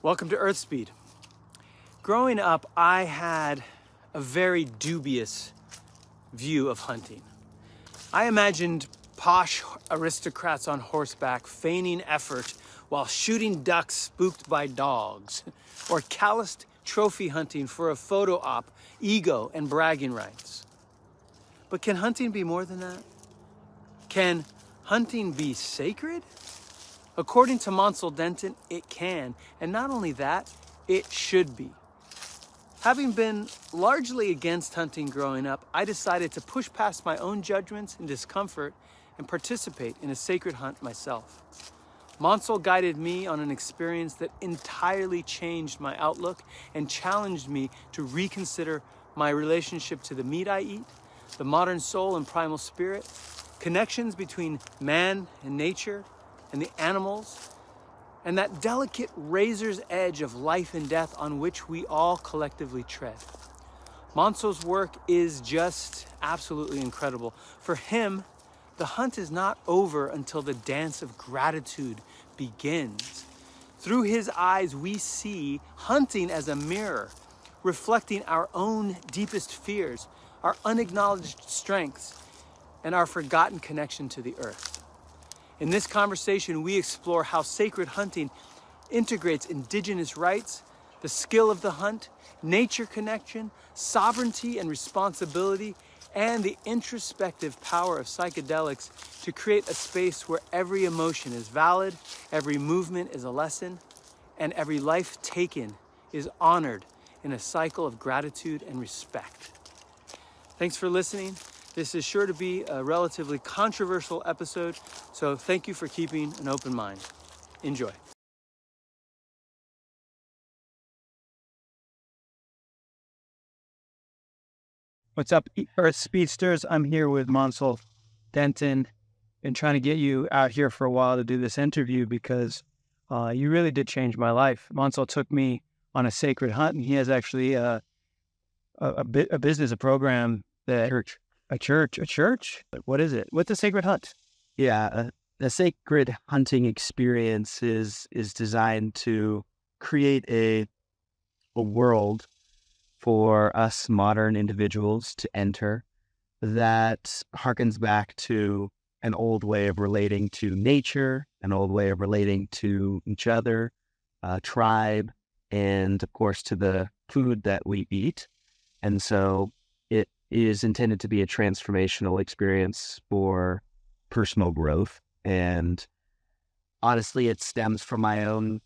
Welcome to Earthspeed. Growing up, I had a very dubious view of hunting. I imagined posh aristocrats on horseback feigning effort while shooting ducks spooked by dogs, or calloused trophy hunting for a photo op, ego, and bragging rights. But can hunting be more than that? Can hunting be sacred? According to Mansal Denton, it can, and not only that, it should be. Having been largely against hunting growing up, I decided to push past my own judgments and discomfort and participate in a sacred hunt myself. Mansal guided me on an experience that entirely changed my outlook and challenged me to reconsider my relationship to the meat I eat, the modern soul and primal spirit, connections between man and nature, and the animals, and that delicate razor's edge of life and death on which we all collectively tread. Mansal's work is just absolutely incredible. For him, the hunt is not over until the dance of gratitude begins. Through his eyes, we see hunting as a mirror, reflecting our own deepest fears, our unacknowledged strengths, and our forgotten connection to the earth. In this conversation, we explore how sacred hunting integrates indigenous rights, the skill of the hunt, nature connection, sovereignty and responsibility, and the introspective power of psychedelics to create a space where every emotion is valid, every movement is a lesson, and every life taken is honored in a cycle of gratitude and respect. Thanks for listening. This is sure to be a relatively controversial episode, so thank you for keeping an open mind. Enjoy. What's up, Earth Speedsters? I'm here with Mansal Denton. Been trying to get you out here for a while to do this interview because you really did change my life. Mansal took me on a sacred hunt, and he has actually a business, a program that... A church? What is it? What's a sacred hunt? Yeah, a sacred hunting experience is designed to create a world for us modern individuals to enter that harkens back to an old way of relating to nature, an old way of relating to each other, tribe, and of course to the food that we eat. And so it is intended to be a transformational experience for personal growth. And honestly, it stems from my own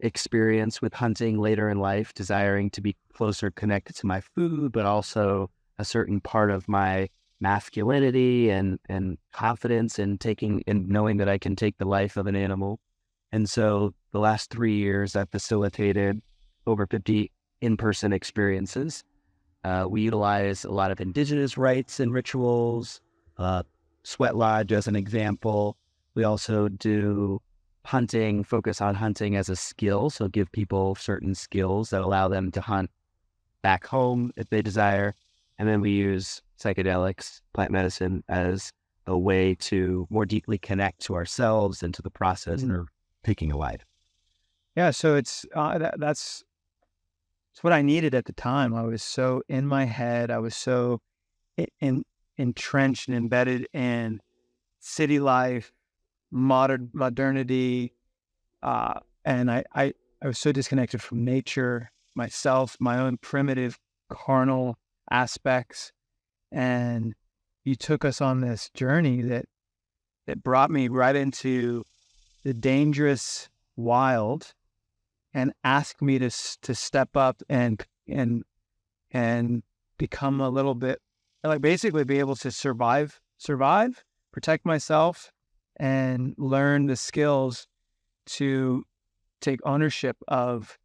experience with hunting later in life, desiring to be closer connected to my food, but also a certain part of my masculinity and confidence in taking and knowing that I can take the life of an animal. And so the last 3 years, I've facilitated over 50 in-person experiences. We utilize a lot of indigenous rites and rituals, sweat lodge as an example. We also do hunting, focus on hunting as a skill. So give people certain skills that allow them to hunt back home if they desire. And then we use psychedelics, plant medicine, as a way to more deeply connect to ourselves and to the process of taking a life. Yeah, so it's what I needed at the time. I was so in my head. I was so entrenched and embedded in city life, modernity, and I was so disconnected from nature, myself, my own primitive carnal aspects. And you took us on this journey that brought me right into the dangerous wild and asked me to step up and become a little bit, like, basically be able to survive, protect myself, and learn the skills to take ownership of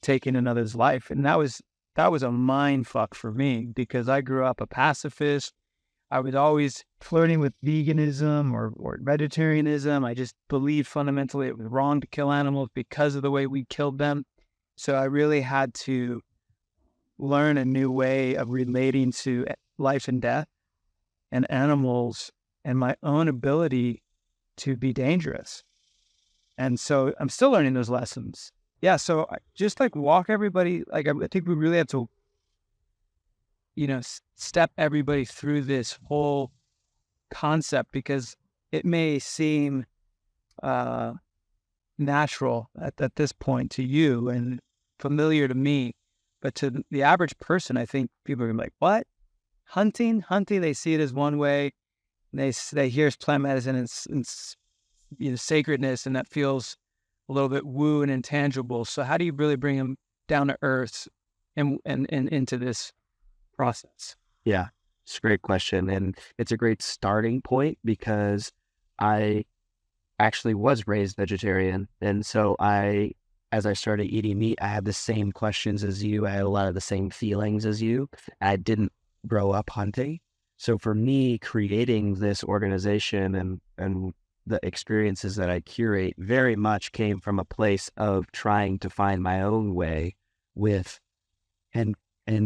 taking another's life. And that was a mind fuck for me, because I grew up a pacifist. I was always flirting with veganism or vegetarianism. I just believed fundamentally it was wrong to kill animals because of the way we killed them. So I really had to learn a new way of relating to life and death and animals and my own ability to be dangerous. And so I'm still learning those lessons. Yeah. So just like walk everybody, like I think we really have to, step everybody through this whole concept, because it may seem natural at this point to you and familiar to me, but to the average person, I think people are gonna be like, what? Hunting? They see it as one way. They hear plant medicine and sacredness, and that feels a little bit woo and intangible. So how do you really bring them down to earth and into this process? Yeah, it's a great question. And it's a great starting point because I actually was raised vegetarian. And so as I started eating meat, I had the same questions as you. I had a lot of the same feelings as you. I didn't grow up hunting. So for me, creating this organization and the experiences that I curate very much came from a place of trying to find my own way with and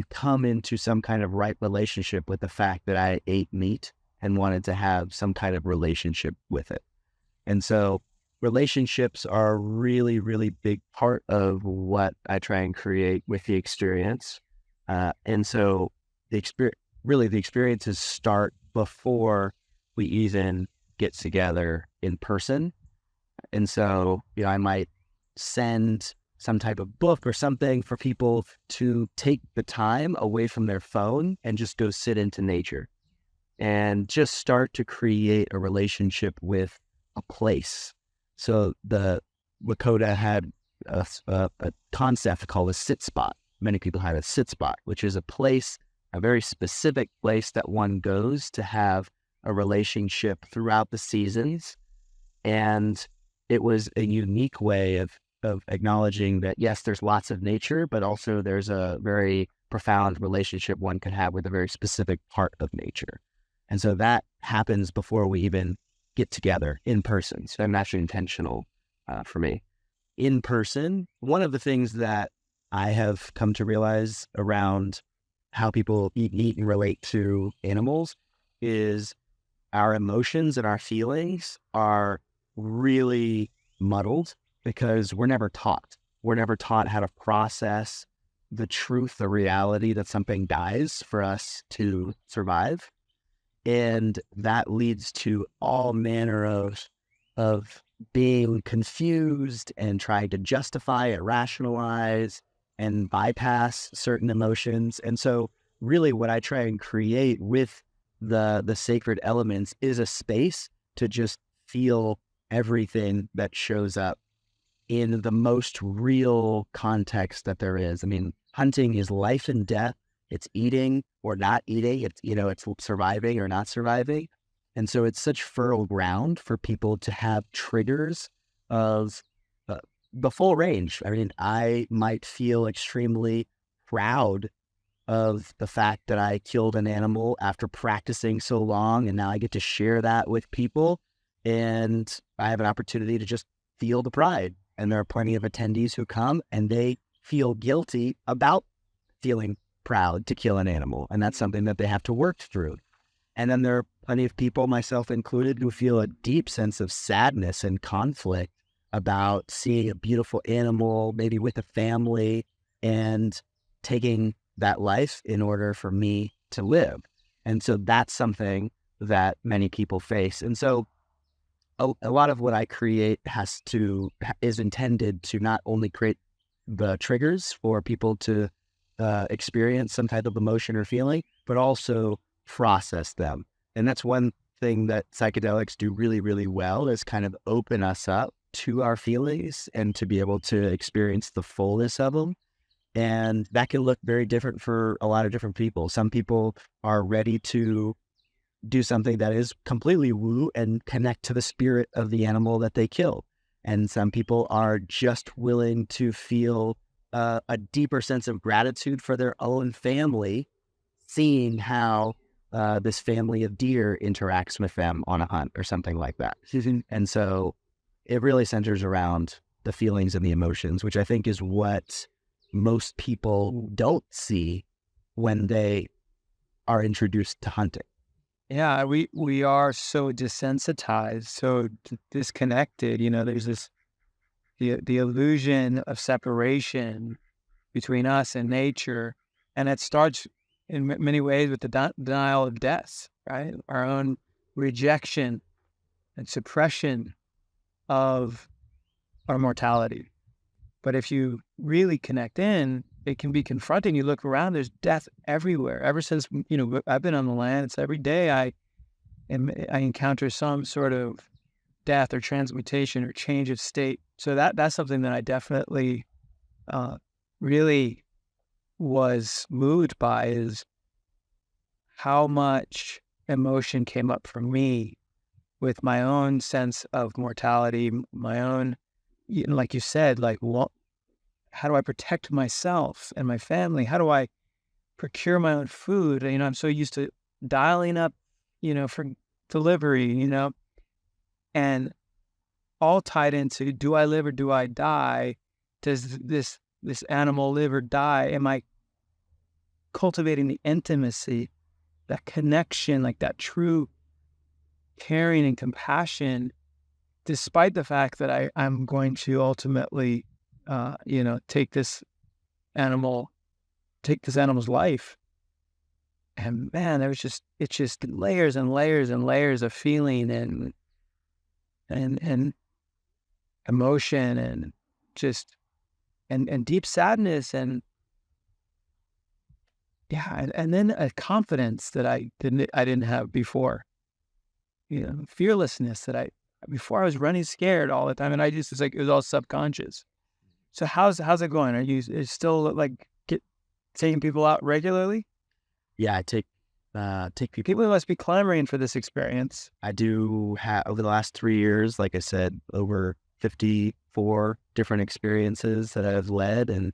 come into some kind of right relationship with the fact that I ate meat and wanted to have some kind of relationship with it. And so relationships are a really, really big part of what I try and create with the experience. And so the experiences start before we even get together in person. And so, I might send some type of book or something for people to take the time away from their phone and just go sit into nature and just start to create a relationship with a place. So the Lakota had a concept called a sit spot. Many people have a sit spot, which is a place, a very specific place that one goes to have a relationship throughout the seasons. And it was a unique way of acknowledging that, yes, there's lots of nature, but also there's a very profound relationship one can have with a very specific part of nature. And so that happens before we even get together in person. So I'm actually intentional for me. In person, one of the things that I have come to realize around how people eat meat and relate to animals is our emotions and our feelings are really muddled because we're never taught. We're never taught how to process the truth, the reality that something dies for us to survive. And that leads to all manner of being confused and trying to justify it, rationalize, and bypass certain emotions. And so really what I try and create with the sacred elements is a space to just feel everything that shows up in the most real context that there is. I mean, hunting is life and death. It's eating or not eating. It's, it's surviving or not surviving. And so it's such fertile ground for people to have triggers of the full range. I mean, I might feel extremely proud of the fact that I killed an animal after practicing so long, and now I get to share that with people, and I have an opportunity to just feel the pride. And there are plenty of attendees who come and they feel guilty about feeling proud to kill an animal, and that's something that they have to work through. And then there are plenty of people, myself included, who feel a deep sense of sadness and conflict about seeing a beautiful animal, maybe with a family, and taking that life in order for me to live. And so that's something that many people face. And so a lot of what I create is intended to not only create the triggers for people to experience some type of emotion or feeling, but also process them. And that's one thing that psychedelics do really, really well, is kind of open us up to our feelings and to be able to experience the fullness of them. And that can look very different for a lot of different people. Some people are ready to do something that is completely woo and connect to the spirit of the animal that they killed. And some people are just willing to feel a deeper sense of gratitude for their own family, seeing how this family of deer interacts with them on a hunt or something like that. And so it really centers around the feelings and the emotions, which I think is what most people don't see when they are introduced to hunting. Yeah, we are so desensitized, so disconnected. There's this the illusion of separation between us and nature. And it starts in many ways with the denial of death, right? Our own rejection and suppression of our mortality. But if you really connect in, it can be confronting. You look around, there's death everywhere. Ever since, I've been on the land, it's every day I encounter some sort of death or transmutation or change of state. So that's something that I definitely really was moved by, is how much emotion came up for me with my own sense of mortality, my own, like you said, like, how do I protect myself and my family? How do I procure my own food? I'm so used to dialing up, for delivery, and all tied into, do I live or do I die? Does this animal live or die? Am I cultivating the intimacy, that connection, like that true caring and compassion, despite the fact that I'm going to ultimately, take this animal's life. And man, it's just layers and layers and layers of feeling and emotion and just and deep sadness and and then a confidence that I didn't have before. Fearlessness that before I was running scared all the time, and it was all subconscious. So how's it going? Are you still taking people out regularly? Yeah, I take people. People must be clamoring for this experience. I do have, over the last 3 years, like I said, over 54 different experiences that I've led, and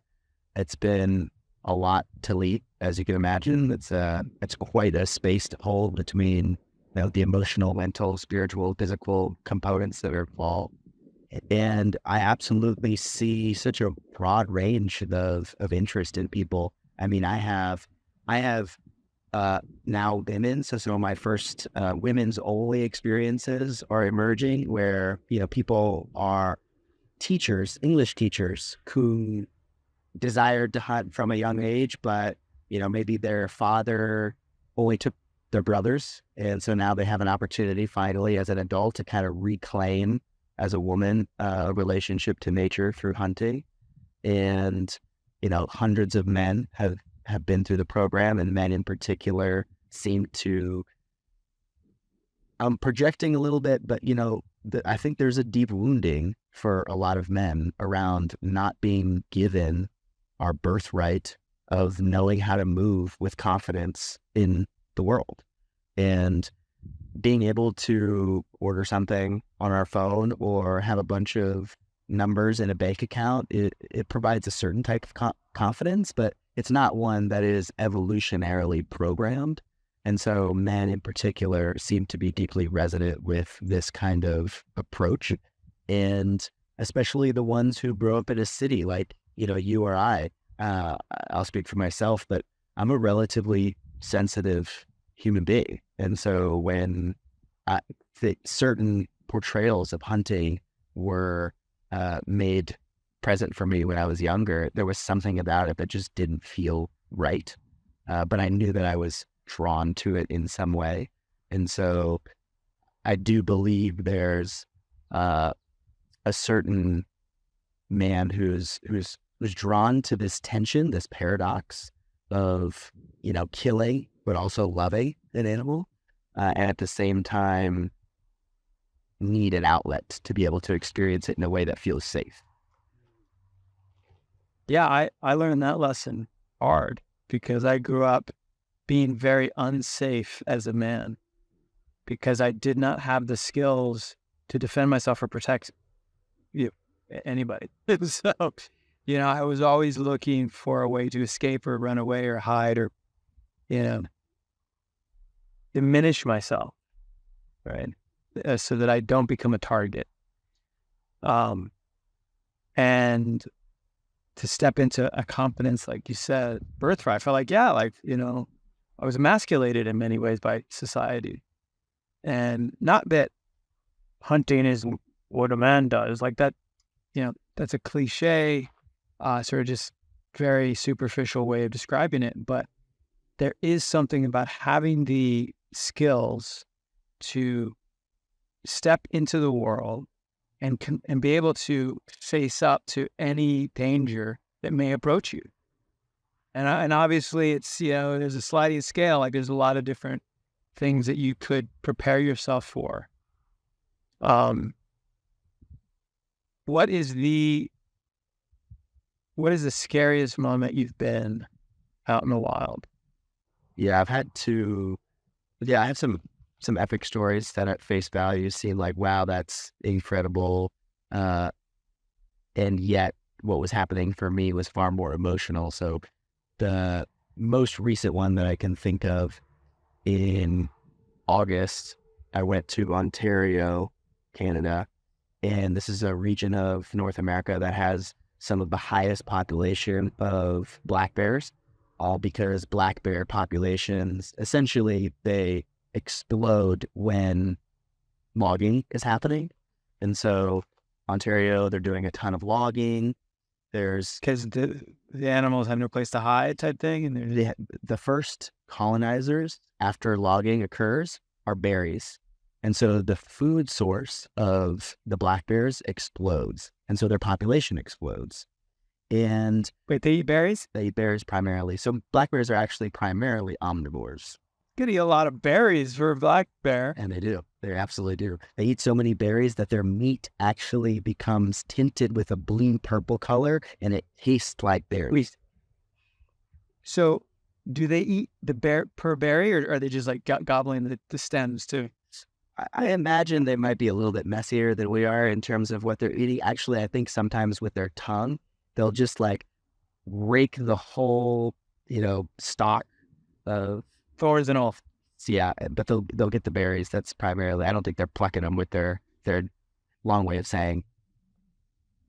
it's been a lot to lead, as you can imagine. It's quite a space to hold between the emotional, mental, spiritual, physical components that are involved. And I absolutely see such a broad range of interest in people. I mean, I have now women. So some of my first women's only experiences are emerging, where, people are teachers, English teachers, who desired to hunt from a young age, but, maybe their father only took their brothers. And so now they have an opportunity finally as an adult to kind of reclaim, as a woman, a relationship to nature through hunting. And, hundreds of men have been through the program, and men in particular seem to, I'm projecting a little bit, but, I think there's a deep wounding for a lot of men around not being given our birthright of knowing how to move with confidence in the world. And being able to order something on our phone or have a bunch of numbers in a bank account, it provides a certain type of confidence, but it's not one that is evolutionarily programmed. And so men in particular seem to be deeply resonant with this kind of approach. And especially the ones who grow up in a city like, you or I. I'll speak for myself, but I'm a relatively sensitive human being. And so when certain portrayals of hunting were made present for me when I was younger, there was something about it that just didn't feel right. But I knew that I was drawn to it in some way. And so I do believe there's a certain man who's drawn to this tension, this paradox of, killing, but also loving an animal, and at the same time need an outlet to be able to experience it in a way that feels safe. Yeah, I learned that lesson hard, because I grew up being very unsafe as a man, because I did not have the skills to defend myself or protect anybody. So, I was always looking for a way to escape or run away or hide or, diminish myself, right? So that I don't become a target. And to step into a confidence, like you said, birthright, I felt like, I was emasculated in many ways by society. And not that hunting is what a man does, like that, that's a cliche, sort of just very superficial way of describing it. But there is something about having the skills to step into the world and be able to face up to any danger that may approach you. And obviously it's, there's a sliding scale. Like there's a lot of different things that you could prepare yourself for. What is the scariest moment you've been out in the wild? Yeah, I have some epic stories that at face value seem like, wow, that's incredible. And yet what was happening for me was far more emotional. So the most recent one that I can think of, in August, I went to Ontario, Canada, and this is a region of North America that has some of the highest population of black bears, all because black bear populations, essentially, they explode when logging is happening. And so Ontario, they're doing a ton of logging. There's Because the animals have no place to hide type thing. And the first colonizers after logging occurs are berries. And so the food source of the black bears explodes. And so their population explodes. And wait, they eat berries? they eat berries primarily. So black bears are actually primarily omnivores. Could eat a lot of berries for a black bear. And they do. They absolutely do. They eat so many berries that their meat actually becomes tinted with a blue-purple color, and it tastes like berries. So do they eat the bear per berry, or are they just like gobbling the stems too? I imagine they might be a little bit messier than we are in terms of what they're eating. Actually, I think sometimes with their tongue, they'll just like rake the whole, stalk of Thorns and all. Yeah, but they'll get the berries. That's primarily. I don't think they're plucking them with their long way of saying.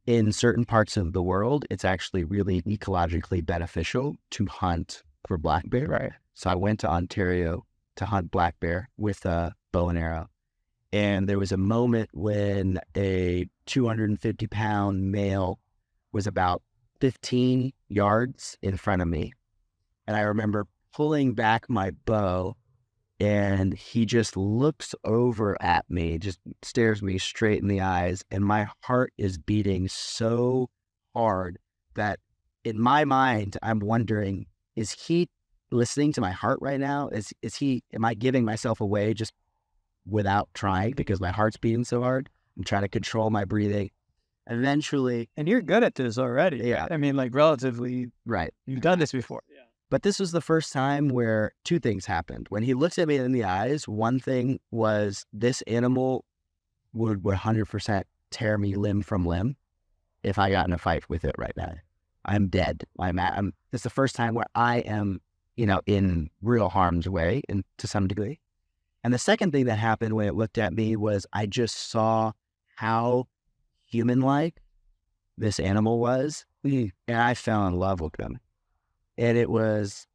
In certain parts of the world, it's actually really ecologically beneficial to hunt for black bear. Right. So I went to Ontario to hunt black bear with a bow and arrow. And there was a moment when a 250-pound male was about 15 yards in front of me. And I remember pulling back my bow, and he just looks over at me, just stares me straight in the eyes. And my heart is beating so hard that in my mind, I'm wondering, is he listening to my heart right now? Am I giving myself away just without trying because my heart's beating so hard? I'm trying to control my breathing. Eventually. And you're good at this already. Yeah. I mean, like relatively. Right. You've done this before. Yeah. But this was the first time where two things happened. When he looked at me in the eyes, one thing was this animal would 100% tear me limb from limb if I got in a fight with it right now. I'm dead. It's the first time where I am, in real harm's way, and to some degree. And the second thing that happened when it looked at me was I just saw how human-like this animal was, and I fell in love with him. And it was,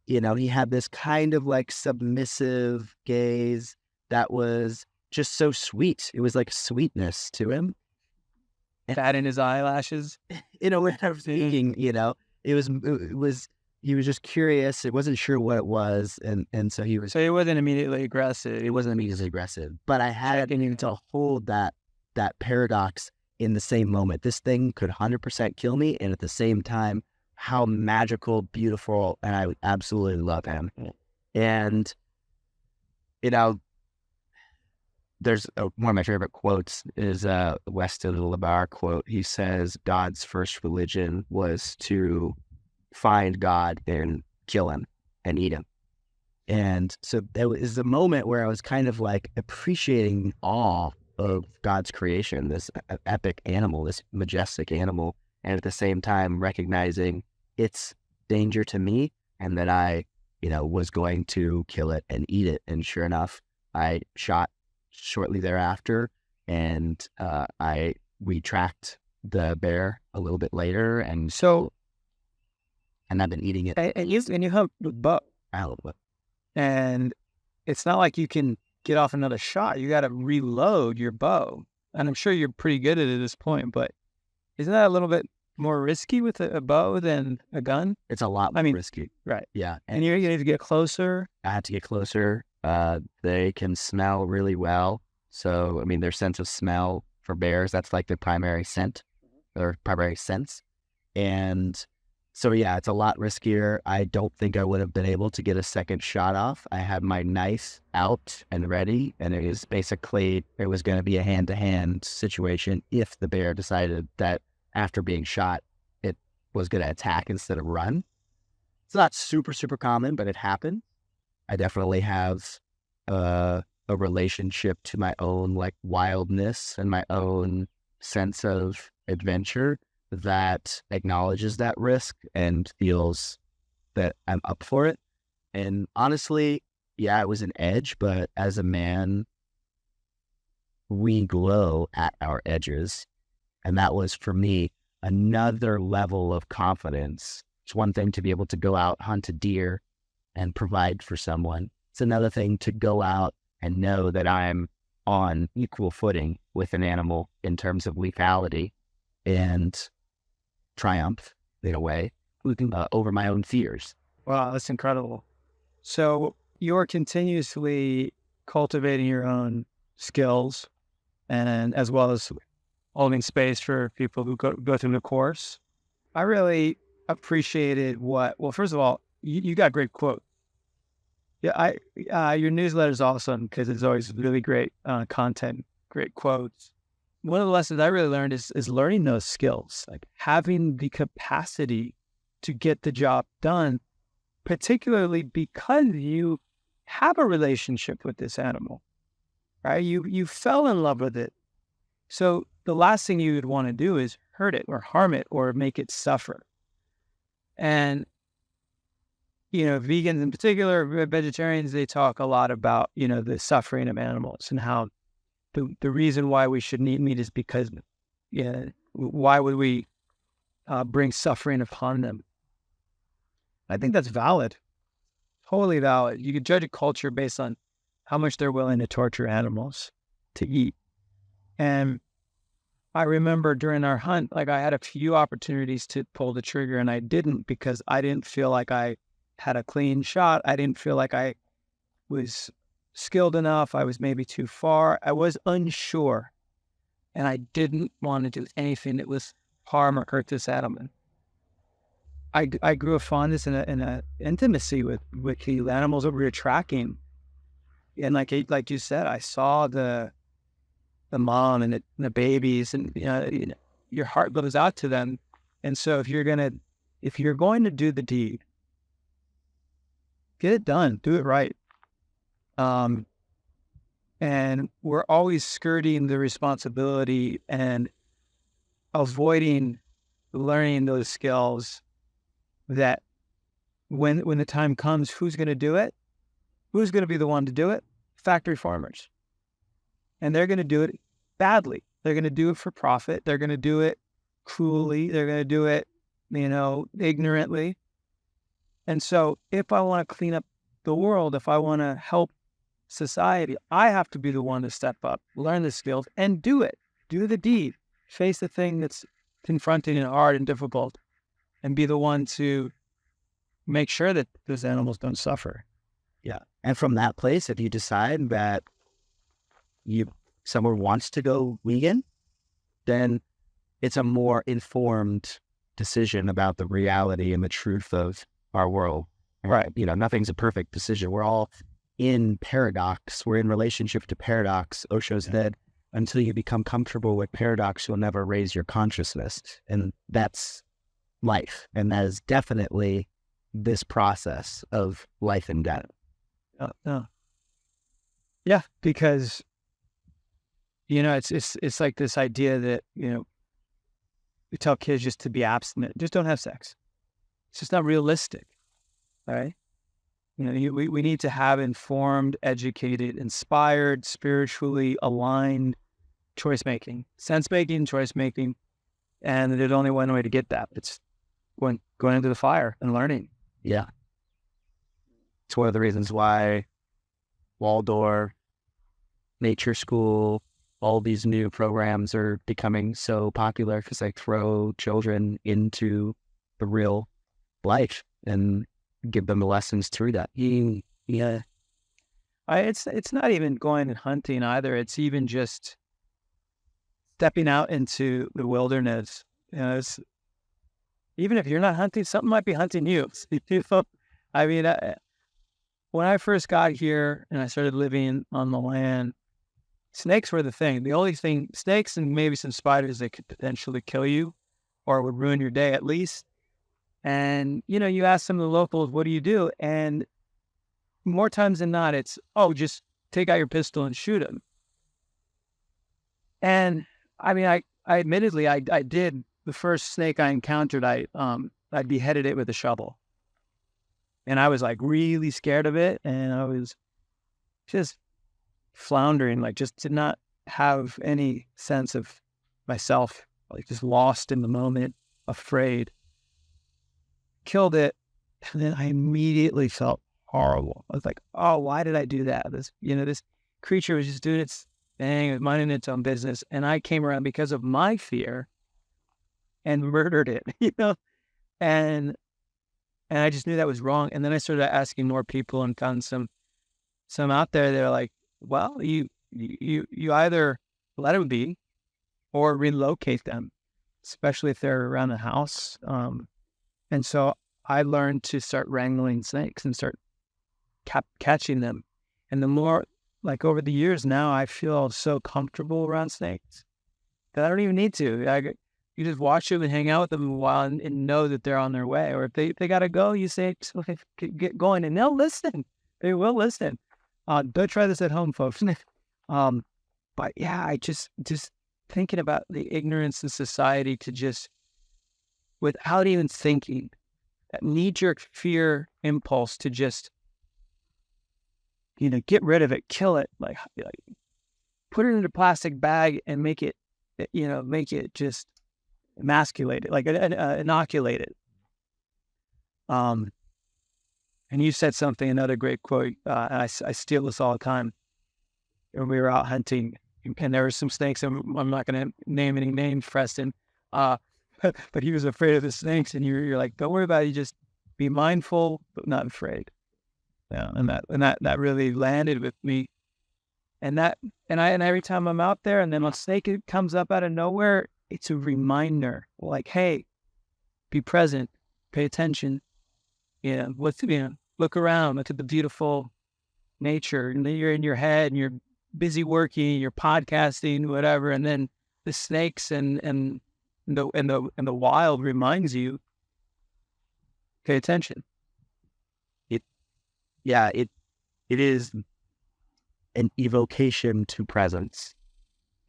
he had this kind of like submissive gaze that was just so sweet. It was like sweetness to him. Fat in his eyelashes. In a way I was thinking, he was just curious. It wasn't sure what it was. And so he was. So he wasn't immediately aggressive. It wasn't immediately aggressive, but I had to hold that paradox in the same moment. This thing could 100% kill me. And at the same time, how magical, beautiful, and I absolutely love him. And, there's one of my favorite quotes is Weston LeBar quote. He says, God's first religion was to find God and kill him and eat him. And so there was a moment where I was kind of like appreciating awe of God's creation, this epic animal, this majestic animal, and at the same time recognizing its danger to me and that I, was going to kill it and eat it. And sure enough, I shot shortly thereafter, and we tracked the bear a little bit later, and I've been eating it. And you hunt with bow. I love it. And it's not like you can get off another shot. You got to reload your bow. And I'm sure you're pretty good at it at this point, but Isn't that a little bit more risky with a bow than a gun? It's a lot more risky. Right. Yeah. And you need to get closer. I had to get closer. They can smell really well. So, I mean, their sense of smell for bears, that's like their primary scent or primary sense. And so, yeah, it's a lot riskier. I don't think I would have been able to get a second shot off. I had my knife out and ready, and it was basically, it was going to be a hand-to-hand situation if the bear decided that after being shot, it was going to attack instead of run. It's not super, super common, but it happened. I definitely have a relationship to my own like wildness and my own sense of adventure that acknowledges that risk and feels that I'm up for it. And honestly, yeah, it was an edge, but as a man, we glow at our edges. And that was for me another level of confidence. It's one thing to be able to go out, hunt a deer and provide for someone. It's another thing to go out and know that I'm on equal footing with an animal in terms of lethality and triumph in a way over my own fears. Wow, that's incredible. So you're continuously cultivating your own skills, and as well as holding space for people who go through the course. I really appreciated well, first of all, you got great quotes. Yeah, your newsletter is awesome because it's always really great content, great quotes. One of the lessons I really learned is learning those skills, like having the capacity to get the job done, particularly because you have a relationship with this animal, right? You fell in love with it. So the last thing you would want to do is hurt it or harm it or make it suffer. And, vegans in particular, vegetarians, they talk a lot about, the suffering of animals and how the reason why we shouldn't eat meat is because, why would we bring suffering upon them? I think that's valid, totally valid. You could judge a culture based on how much they're willing to torture animals to eat. And I remember during our hunt, like I had a few opportunities to pull the trigger and I didn't because I didn't feel like I had a clean shot. I didn't feel like I was skilled enough. I was maybe too far. I was unsure. And I didn't want to do anything that was harm or hurt this animal. I grew a fondness and a intimacy with the animals that we were tracking. And like you said, I saw the mom and the babies, and your heart goes out to them. And so if you're going to do the deed, get it done, do it right. And we're always skirting the responsibility and avoiding learning those skills that when the time comes, who's going to do it? Who's going to be the one to do it? Factory farmers. And they're going to do it badly. They're going to do it for profit. They're going to do it cruelly. They're going to do it, ignorantly. And so if I want to clean up the world, if I want to help society, I have to be the one to step up, learn the skills, and do it. Do the deed. Face the thing that's confronting and hard and difficult, and be the one to make sure that those animals don't suffer. Yeah. And from that place, if you decide that someone wants to go vegan, then it's a more informed decision about the reality and the truth of our world. Right. Nothing's a perfect decision. We're all in paradox. We're in relationship to paradox. Osho said, until you become comfortable with paradox, you'll never raise your consciousness. And that's life. And that is definitely this process of life and death. Yeah, because, it's like this idea that, we tell kids just to be abstinent, just don't have sex. It's just not realistic, right? We need to have informed, educated, inspired, spiritually aligned choice-making, sense-making, choice-making. And there's only one way to get that. It's going into the fire and learning. Yeah. It's one of the reasons why Waldorf, nature school, all these new programs are becoming so popular because they throw children into the real life and give them the lessons through that. Yeah. It's not even going and hunting either. It's even just stepping out into the wilderness. Even if you're not hunting, something might be hunting you. I mean, when I first got here and I started living on the land, snakes were the thing. The only thing, snakes and maybe some spiders that could potentially kill you or would ruin your day at least. And, you ask some of the locals, what do you do? And more times than not, it's, just take out your pistol and shoot them. And I mean, I admittedly, I did. The first snake I encountered, I beheaded it with a shovel. And I was like really scared of it. And I was just floundering, like just did not have any sense of myself, like just lost in the moment, afraid. Killed it. And then I immediately felt horrible. I was like, oh, why did I do that? This creature was just doing its thing, it was minding its own business. And I came around because of my fear and murdered it, and I just knew that was wrong. And then I started asking more people and found some out there that are like, well, you either let them be or relocate them, especially if they're around the house. And so I learned to start wrangling snakes and start catching them. And the more, like over the years now, I feel so comfortable around snakes that I don't even need to. You just watch them and hang out with them a while and know that they're on their way. Or if they got to go, you say, get going, and they'll listen. They will listen. Don't try this at home, folks. But yeah, I just thinking about the ignorance in society to just, without even thinking, that knee-jerk fear impulse to just, get rid of it, kill it, like put it in a plastic bag and make it just emasculated, like inoculated. And you said something, another great quote, and I steal this all the time. When we were out hunting, and there were some snakes, and I'm not going to name any names, Preston, but he was afraid of the snakes, and you're like, don't worry about it, you just be mindful, but not afraid. Yeah, and that really landed with me. And every time I'm out there, and then a snake comes up out of nowhere, it's a reminder, like, hey, be present, pay attention. Look around, look at the beautiful nature. And then you're in your head, and you're busy working, you're podcasting, whatever, and then the snakes and the wild reminds you, pay attention. It is an evocation to presence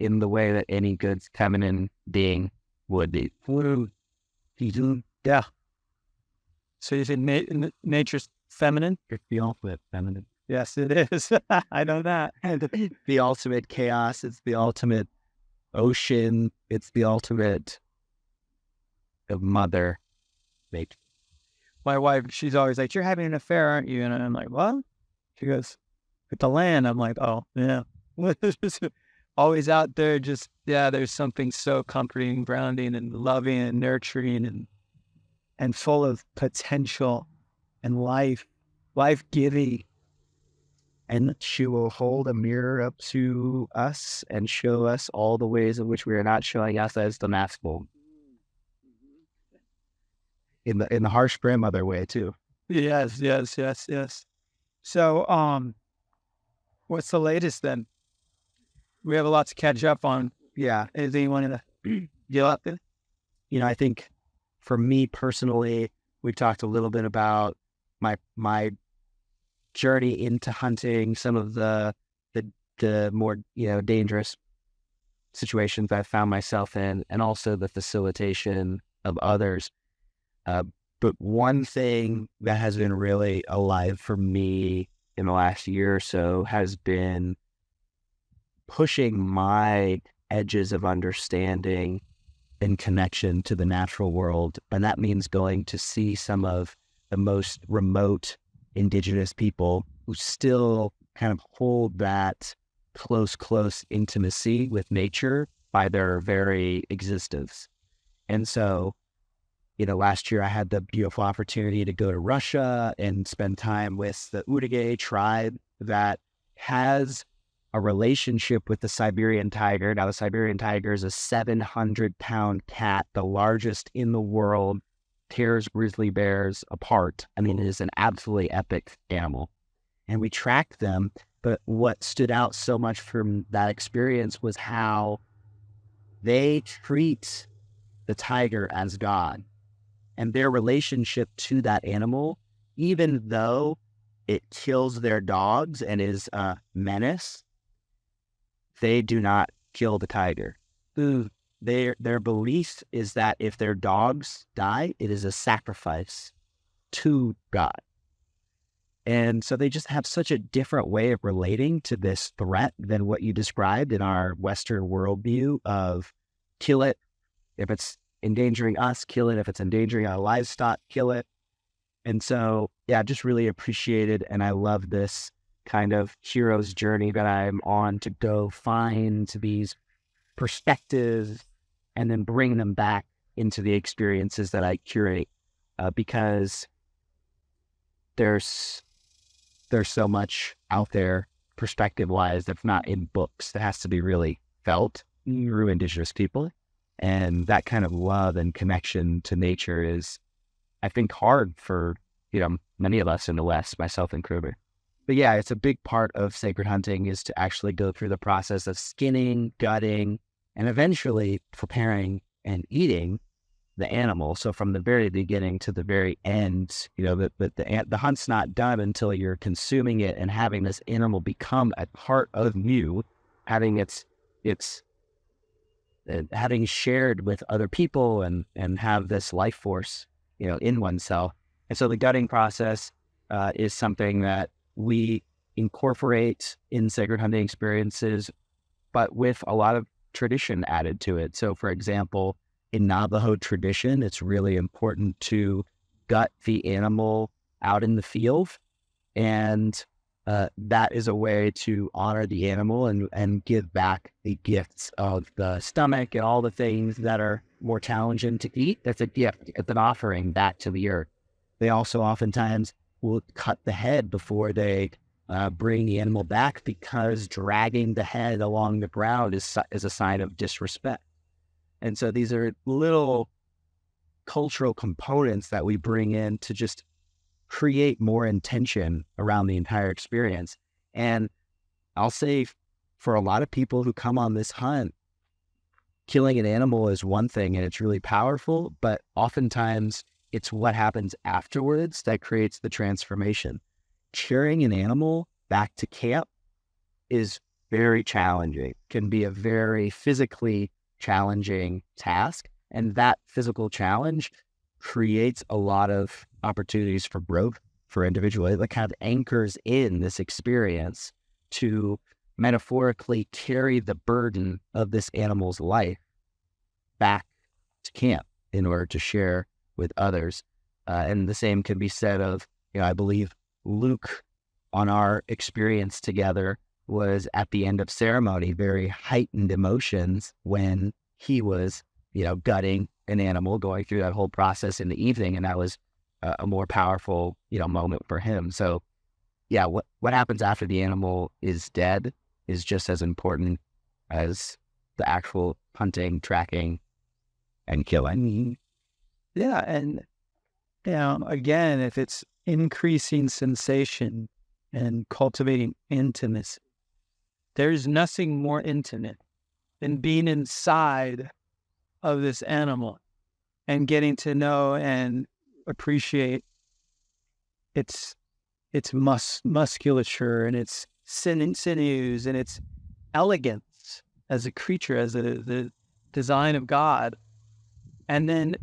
in the way that any good feminine being would be. Yeah. So you say nature's feminine? It's the ultimate feminine. Yes, it is. I know that. The ultimate chaos. It's the ultimate ocean. It's the ultimate of mother nature. My wife, she's always like, you're having an affair, aren't you? And I'm like, what? She goes, with the land. I'm like, oh, yeah. Always out there, just, there's something so comforting, grounding, and loving, and nurturing, and full of potential and life-giving. And she will hold a mirror up to us and show us all the ways in which we are not showing us as the masculine. In the harsh grandmother way too. Yes. So, what's the latest then? We have a lot to catch up on. Yeah. Anything you wanted to get up there? I think for me personally, we talked a little bit about my journey into hunting, some of the more dangerous situations I found myself in, and also the facilitation of others. But one thing that has been really alive for me in the last year or so has been pushing my edges of understanding and connection to the natural world. And that means going to see some of the most remote Indigenous people who still kind of hold that close intimacy with nature by their very existence. And so, last year I had the beautiful opportunity to go to Russia and spend time with the Udage tribe that has a relationship with the Siberian tiger. Now, the Siberian tiger is a 700-pound cat, the largest in the world, tears grizzly bears apart. I mean, it is an absolutely epic animal. And we tracked them, but what stood out so much from that experience was how they treat the tiger as God. And their relationship to that animal, even though it kills their dogs and is a menace, they do not kill the tiger. Their belief is that if their dogs die, it is a sacrifice to God. And so they just have such a different way of relating to this threat than what you described in our Western worldview of kill it. If it's endangering us, kill it. If it's endangering our livestock, kill it. And so, yeah, just really appreciated, and I love this kind of hero's journey that I'm on to go find these perspectives and then bring them back into the experiences that I curate, because there's so much out there perspective-wise that's not in books, that has to be really felt through Indigenous people. And that kind of love and connection to nature is, I think, hard for, many of us in the West, myself included. But yeah, it's a big part of sacred hunting is to actually go through the process of skinning, gutting, and eventually preparing and eating the animal. So from the very beginning to the very end, the hunt's not done until you're consuming it and having this animal become a part of you, having having shared with other people and have this life force, in oneself. And so the gutting process is something that we incorporate in sacred hunting experiences, but with a lot of tradition added to it. So for example, in Navajo tradition, it's really important to gut the animal out in the field. And that is a way to honor the animal and give back the gifts of the stomach and all the things that are more challenging to eat. That's a gift. It's an offering back to the earth. They also oftentimes will cut the head before they bring the animal back, because dragging the head along the ground is a sign of disrespect. And so these are little cultural components that we bring in to just create more intention around the entire experience. And I'll say, for a lot of people who come on this hunt, killing an animal is one thing and it's really powerful, but oftentimes it's what happens afterwards that creates the transformation. Carrying an animal back to camp is very challenging, can be a very physically challenging task. And that physical challenge creates a lot of opportunities for growth for individuals. It kind of anchors in this experience to metaphorically carry the burden of this animal's life back to camp in order to share with others. And the same can be said of, I believe Luke, on our experience together, was at the end of ceremony, very heightened emotions when he was, gutting an animal, going through that whole process in the evening. And that was a more powerful, moment for him. So yeah, what happens after the animal is dead is just as important as the actual hunting, tracking, and killing. Yeah. And, again, if it's increasing sensation and cultivating intimacy, there's nothing more intimate than being inside of this animal and getting to know and appreciate its musculature and its sinews and its elegance as a creature, as the design of God. And then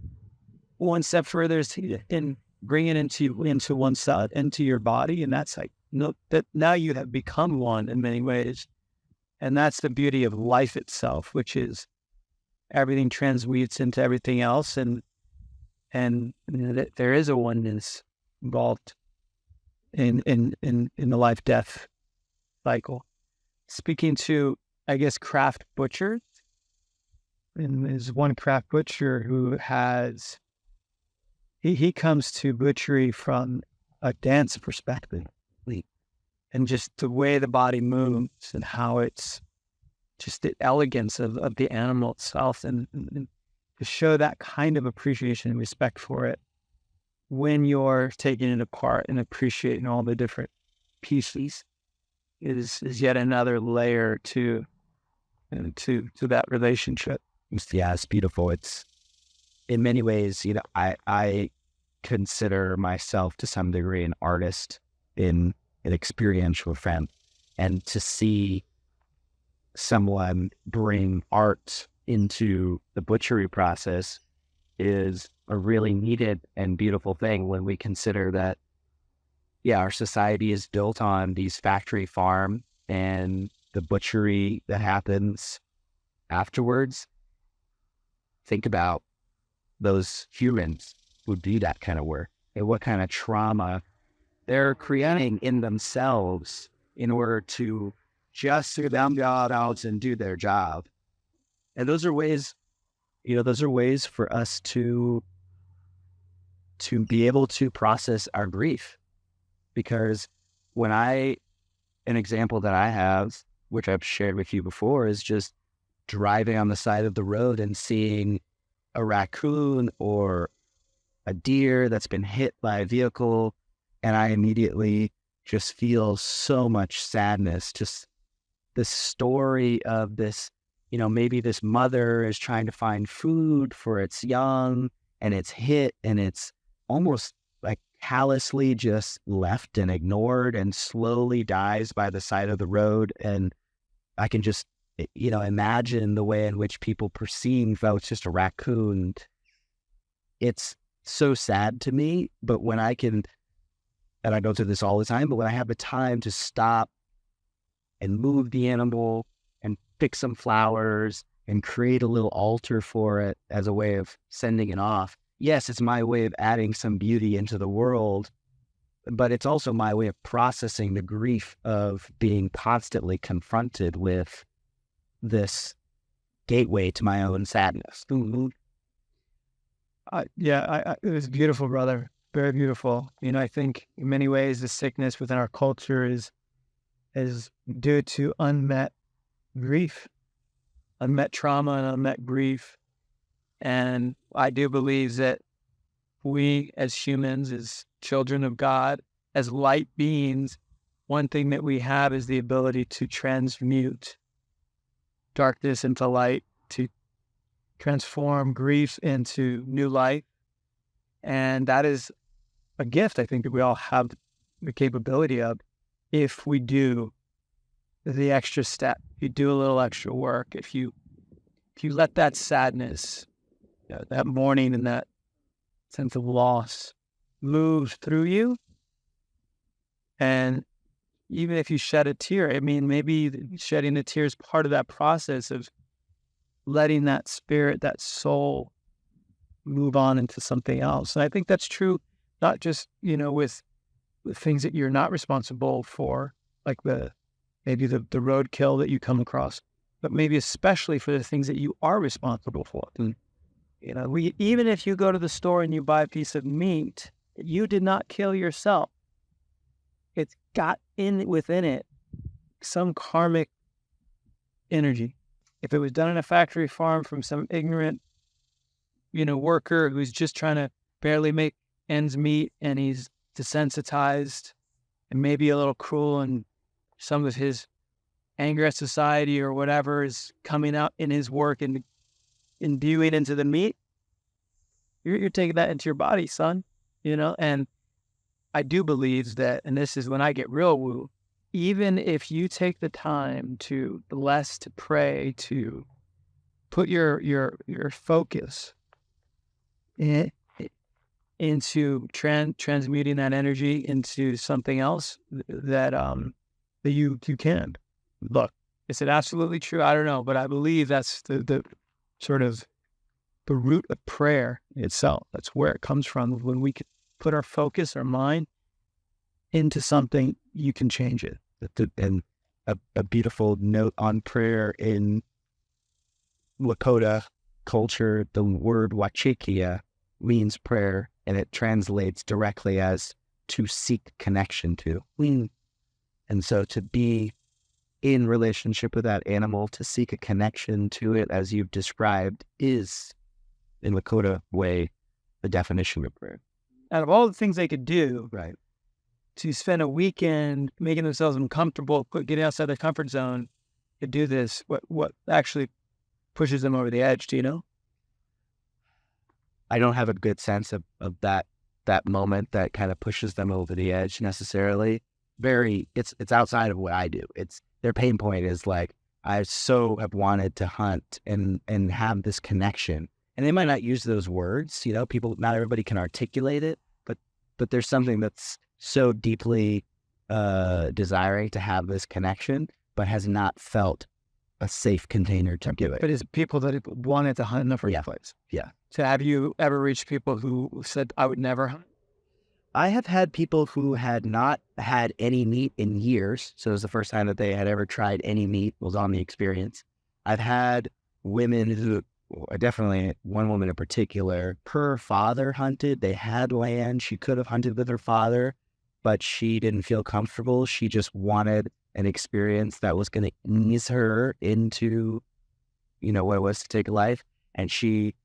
one step further is in bringing it into oneself, into your body. And that's like, that now you have become one in many ways. And that's the beauty of life itself, which is everything transmutes into everything else. And there is a oneness involved in the life-death cycle. speaking to, I guess, craft butchers. And there's one craft butcher who has, he comes to butchery from a dance perspective. And just the way the body moves and how it's just the elegance of the animal itself, and to show that kind of appreciation and respect for it when you're taking it apart and appreciating all the different pieces is yet another layer to that relationship. Yeah, it's beautiful. It's in many ways, I consider myself to some degree an artist in an experiential sense, and to see someone bring art into the butchery process is a really needed and beautiful thing when we consider that, our society is built on these factory farm and the butchery that happens afterwards. Think about those humans who do that kind of work and what kind of trauma they're creating in themselves in order to just do them out and do their job. And those are ways for us to be able to process our grief. Because an example that I have, which I've shared with you before, is just driving on the side of the road and seeing a raccoon or a deer that's been hit by a vehicle. And I immediately just feel so much sadness. Just the story of this, maybe this mother is trying to find food for its young, and it's hit, and it's almost like callously just left and ignored and slowly dies by the side of the road. And I can just, imagine the way in which people perceive, oh, it's just a raccoon. It's so sad to me, but when I can, and I don't do this all the time, but when I have the time to stop and move the animal and pick some flowers and create a little altar for it as a way of sending it off. Yes, it's my way of adding some beauty into the world, but it's also my way of processing the grief of being constantly confronted with this gateway to my own sadness. It was beautiful, brother. Very beautiful. I think in many ways the sickness within our culture is due to unmet grief, unmet trauma, and unmet grief. And I do believe that we as humans, as children of God, as light beings, one thing that we have is the ability to transmute darkness into light, to transform grief into new life. And that is a gift I think that we all have the capability of, if we do the extra step, if you do a little extra work, if you let that sadness, that mourning and that sense of loss move through you. And even if you shed a tear, maybe shedding a tear is part of that process of letting that spirit, that soul move on into something else. And I think that's true, not just, with things that you're not responsible for, like maybe the roadkill that you come across, but maybe especially for the things that you are responsible for. Even if you go to the store and you buy a piece of meat, you did not kill yourself. It's got within it some karmic energy. If it was done in a factory farm from some ignorant, worker who's just trying to barely make ends meet, and he's desensitized and maybe a little cruel, and some of his anger at society or whatever is coming out in his work and imbuing into the meat, you're taking that into your body, son. And I do believe that, and this is when I get real woo, even if you take the time to bless, to pray, to put your focus into transmuting that energy into something else that you can. Look, is it absolutely true? I don't know, but I believe that's the sort of the root of prayer itself. That's where it comes from. When we can put our focus, our mind into something, you can change it. And a beautiful note on prayer in Lakota culture. The word wachikia means prayer, and it translates directly as to seek connection to. And so to be in relationship with that animal, to seek a connection to it, as you've described, is, in Lakota way, the definition of prayer. Out of all the things they could do, Right. to spend a weekend making themselves uncomfortable, getting outside their comfort zone to do this, what actually pushes them over the edge? Do you know? I don't have a good sense of that moment that kind of pushes them over the edge necessarily. It's outside of what I do. It's their pain point is like, I so have wanted to hunt and have this connection. And they might not use those words, not everybody can articulate it, but there's something that's so deeply desiring to have this connection, but has not felt a safe container to do it. But it's people that wanted to hunt in the first place. Yeah. So have you ever reached people who said, I would never hunt? I have had people who had not had any meat in years. So it was the first time that they had ever tried any meat, was on the experience. I've had women who, definitely one woman in particular, her father hunted. They had land. She could have hunted with her father, but she didn't feel comfortable. She just wanted an experience that was going to ease her into, what it was to take a life. And she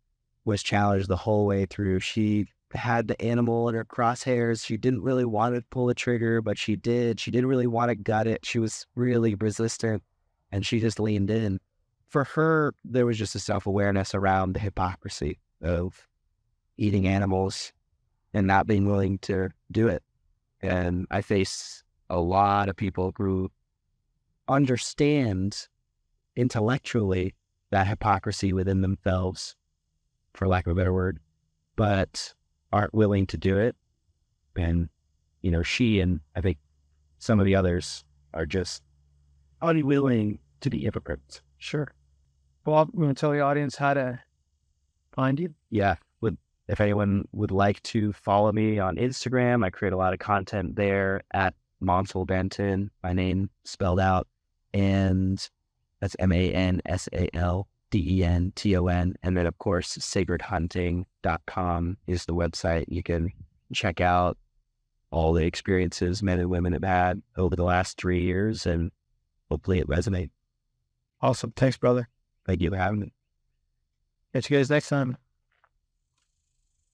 was challenged the whole way through. She had the animal in her crosshairs. She didn't really want to pull a trigger, but she did. She didn't really want to gut it. She was really resistant, and she just leaned in. For her, there was just a self-awareness around the hypocrisy of eating animals and not being willing to do it. And I face a lot of people who understand intellectually that hypocrisy within themselves, for lack of a better word, but aren't willing to do it. And, she and I think some of the others are just unwilling to be hypocrites. Sure. Well, I'm going to tell the audience how to find you. Yeah. If anyone would like to follow me on Instagram, I create a lot of content there at Mansal Denton, my name spelled out. And that's MANSALDENTON. And then, of course, sacredhunting.com is the website. You can check out all the experiences men and women have had over the last 3 years, and hopefully it resonates. Awesome. Thanks, brother. Thank you for having me. Catch you guys next time.